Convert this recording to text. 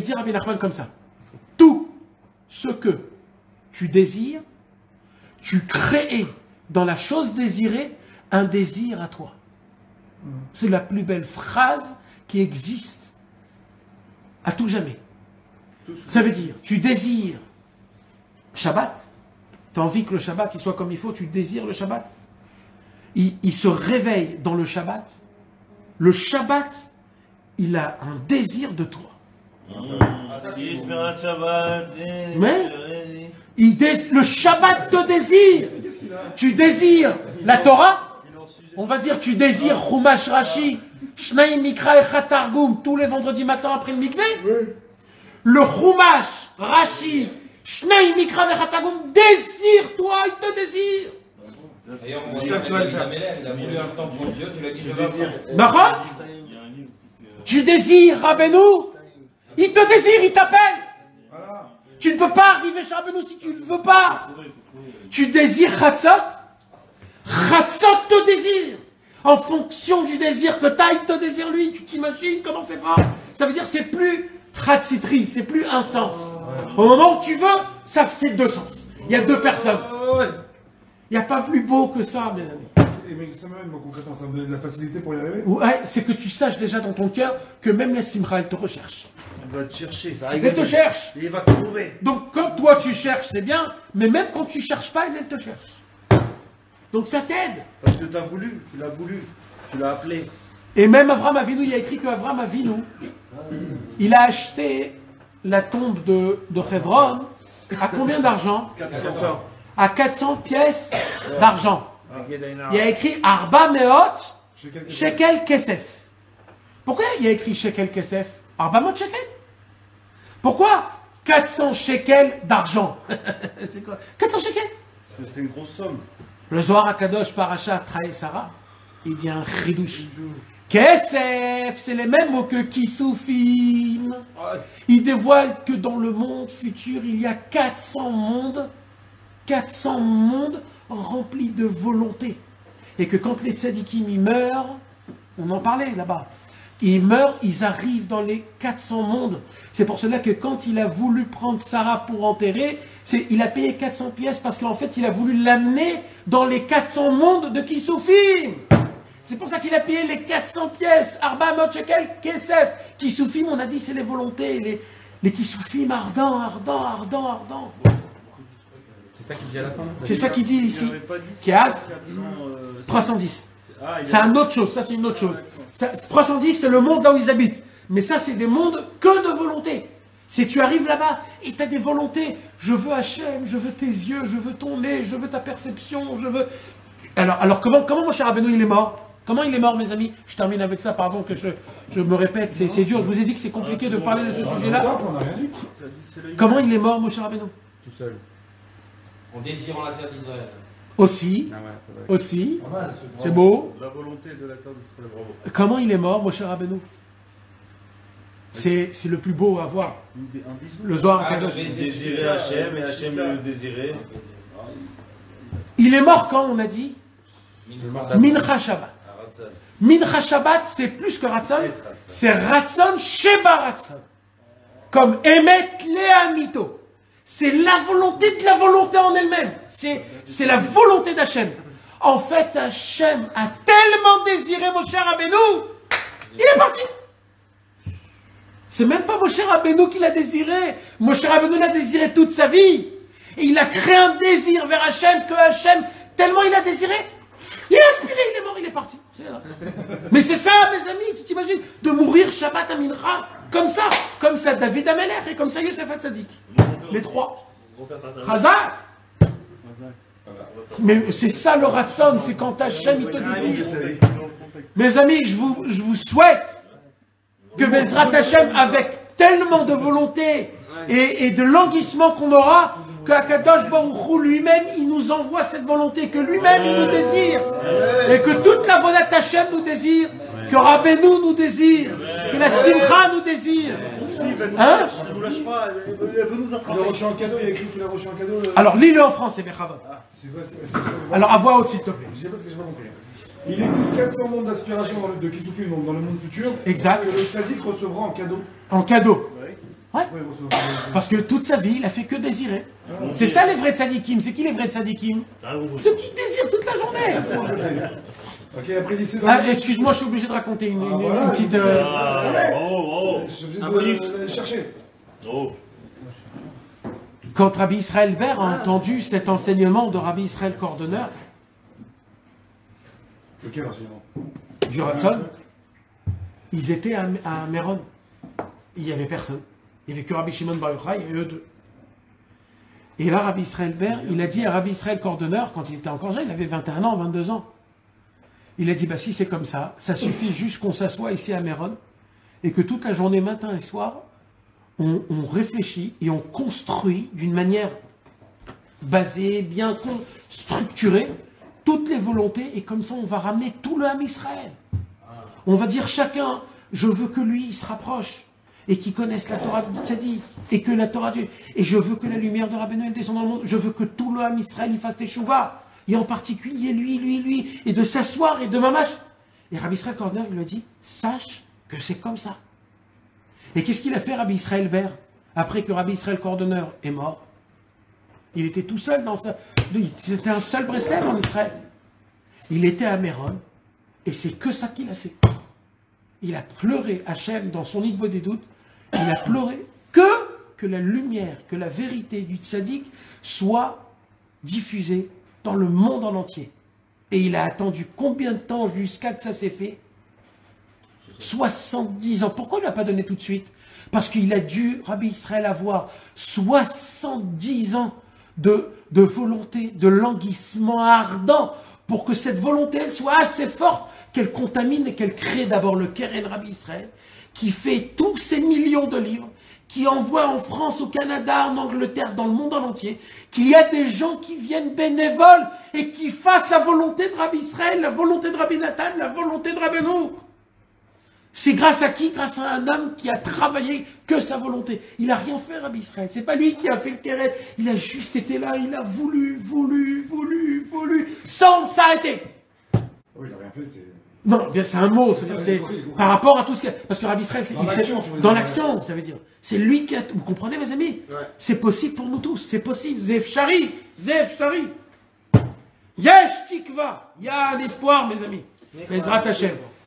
dit Rabbi Nachman comme ça. Tout ce que tu désires, tu crées dans la chose désirée un désir à toi. C'est la plus belle phrase qui existe à tout jamais. Ça veut dire, tu désires Shabbat, tu as envie que le Shabbat il soit comme il faut, tu désires le Shabbat. Il se réveille dans le Shabbat, il a un désir de toi. Mais le Shabbat te désire. Tu désires la Torah. On va dire tu désires Chumash Rashi, Shnai Mikra Echad Targum tous les vendredis matin après le mikvé. Le Chumash Rashi, Shnai Mikra Echad Targum désire toi, il te désire. D'ailleurs, on voit que il a voulu un temps pour Dieu, tu l'as dit je désire. D'accord? Tu désires Rabbeinu, il te désire, il t'appelle. Tu ne peux pas arriver chez Rabbeinu si tu ne le veux pas. Tu désires Chatzot, Chatzot te désire. En fonction du désir que tu as, il te désire lui. Tu t'imagines comment c'est fort? Ça veut dire c'est plus Chatzitri, c'est plus un sens. Au moment où tu veux, ça c'est deux sens. Il y a deux personnes. Il n'y a pas plus beau que ça, mes amis. Mais ça m'amène, moi, concrètement, ça me donne de la facilité pour y arriver. Ouais, c'est que tu saches déjà dans ton cœur que même la Simcha, elle te recherche. Il va te chercher. Elle te cherche. Et il va te trouver. Donc, quand toi tu cherches, c'est bien, mais même quand tu cherches pas, elle te cherche. Donc, ça t'aide. Parce que tu as voulu, tu l'as voulu, tu l'as appelé. Et même Avram Avinu, il y a écrit qu'Avram Avinu, il a acheté la tombe de Hebron à combien d'argent? 400. À 400 pièces d'argent. Il y a écrit Arba Meot Shekel Kesef. Pourquoi il y a écrit Shekel Kesef? Arba Meot Shekel. Pourquoi 400 shekels d'argent? C'est quoi 400 shekels? Parce que c'était une grosse somme. Le Zohar HaKadosh Parashat Trae Sarah, il dit un chidouche. Kesef, c'est les mêmes mots que Kisufim. Il dévoile que dans le monde futur, il y a 400 mondes remplis de volonté. Et que quand les tzadikim ils meurent, on en parlait là-bas, ils meurent, ils arrivent dans les 400 mondes. C'est pour cela que quand il a voulu prendre Sarah pour enterrer, il a payé 400 pièces parce qu'en fait il a voulu l'amener dans les 400 mondes de Kisufim. C'est pour ça qu'il a payé les 400 pièces. Arba Mot Shekel Kesef. Kisufim, on a dit c'est les volontés, les Kisufim ardents. C'est ça qu'il dit à la fin. C'est ça qu'il dit ici. Qui a 310. C'est une autre chose. Ça, c'est une autre chose. 310, c'est le monde là où ils habitent. Mais ça, c'est des mondes que de volonté. C'est tu arrives là-bas et tu as des volontés. Je veux Hachem, je veux tes yeux, je veux ton nez, je veux ta perception, je veux. Alors comment mon cher Rabbeinu, il est mort? Comment il est mort, mes amis? Je termine avec ça, pardon que je me répète. C'est dur. Je vous ai dit que c'est compliqué de parler de ce sujet-là. Comment il est mort, mon cher Rabbeinu? Tout seul. En désirant la terre d'Israël. Aussi, c'est beau. La volonté de la terre d'Israël, bravo. Comment il est mort, mon cher Rabbeinu? C'est le plus beau à voir. Le Zohar HaKadosh. Désirer Hachem et Hachem le désirer. Il est mort quand on a dit Mincha Shabbat. Mincha Shabbat, c'est plus que Ratzon, c'est Ratzon Sheba Ratzon. Comme Emet Lea Mito. C'est la volonté de la volonté en elle-même. C'est la volonté d'Hachem. En fait, Hachem a tellement désiré mon cher Rabbeinu, il est parti. C'est même pas mon cher Rabbeinu qui l'a désiré. Mon cher Rabbeinu l'a désiré toute sa vie. Et il a créé un désir vers Hachem que Hachem, tellement il a désiré, il a aspiré, il est mort, il est parti. Mais c'est ça, mes amis, tu t'imagines, de mourir Shabbat à Mincha, comme ça David Amelech et comme ça Yosef Hatzadik. Les trois. Chazak. Mais c'est ça le Ratzon, c'est quand Hachem il te désire. Mes amis, je vous souhaite que Bezrat Hachem, avec tellement de volonté et de languissement qu'on aura, que Akadosh Baruch Hu lui-même, il nous envoie cette volonté, que lui-même il nous désire, et que toute la volat Hachem nous désire, que Rabbeinu nous désire, que la Simcha nous désire. Hein? Ne nous lâche pas, elle veut nous attraper. Il a reçu un cadeau, il a écrit qu'il a reçu un cadeau. Alors lis-le en français, Bechavot. Alors à voix haute, s'il te plaît. Je sais pas ce que je vais compris. Il existe 400 mondes d'aspiration de Kisufim, donc dans le monde futur. Exact. Que le tzaddik recevra en cadeau. En cadeau. Ouais. Parce que toute sa vie, il a fait que désirer. C'est ça les vrais tzadikim. C'est qui les vrais tzadikim? Ceux qui désirent toute la journée. Ok, après lycée. Excuse-moi, je suis obligé de raconter une petite. Je suis obligé d'aller chercher. Quand Rabbi Israël Ber a entendu cet enseignement de Rabbi Israël Cordonner, Lequel enseignement? du Ratzon, ils étaient à Méron. Il n'y avait personne. Il n'y avait que Rabbi Shimon Bar Yochai et eux deux. Et là, Rabbi Israël Ber, il a dit à Rabbi Israël Cordonner, quand il était encore jeune, il avait 21 ans, 22 ans, il a dit, bah si c'est comme ça suffit juste qu'on s'assoie ici à Méron, et que toute la journée, matin et soir, on réfléchit et on construit d'une manière basée, bien structurée, toutes les volontés, et comme ça, on va ramener tout le Ham Israël. On va dire chacun, je veux que lui, il se rapproche, et qu'il connaisse la Torah du Tzaddik, et que la Torah du... Et je veux que la lumière de Rabbeinu elle descende dans le monde, je veux que tout le Ham Israël, il fasse teshuva, et en particulier lui, et de s'asseoir, et de mamash. Et Rabbi Israël Cordonner, il lui a dit, sache que c'est comme ça. Et qu'est-ce qu'il a fait, Rabbi Israël Ber, après que Rabbi Israël Cordonner est mort? Il était tout seul dans sa... C'était un seul Breslev en Israël. Il était à Méron, et c'est que ça qu'il a fait. Il a pleuré Hachem dans son Igbo des doutes. Il a pleuré que la lumière, que la vérité du tzaddik soit diffusée dans le monde en entier. Et il a attendu combien de temps jusqu'à que ça s'est fait? 70 ans. Pourquoi il ne l'a pas donné tout de suite? Parce qu'il a dû, Rabbi Israël, avoir 70 ans de volonté, de languissement ardent, pour que cette volonté elle soit assez forte, qu'elle contamine et qu'elle crée d'abord le Keren Rabbi Israël, qui fait tous ces millions de livres, qui envoie en France, au Canada, en Angleterre, dans le monde en entier, qu'il y a des gens qui viennent bénévoles et qui fassent la volonté de Rabbi Israël, la volonté de Rabbi Nathan, la volonté de Rabbeinu. C'est grâce à qui? Grâce à un homme qui a travaillé que sa volonté. Il n'a rien fait, Rabbi Israël. C'est pas lui qui a fait le Keren. Il a juste été là, il a voulu, sans s'arrêter. Oui, il n'a rien fait, c'est... Non, bien c'est un mot, c'est par rapport à tout ce qu'il y a. Parce que Rabbi Israël, dans l'action, ça veut dire. C'est lui qui a... Vous comprenez, mes amis? Ouais. C'est possible pour nous tous, c'est possible. Zev Shari. Yesh Tikva. Il y a un espoir, mes amis. Ezrat Hashem.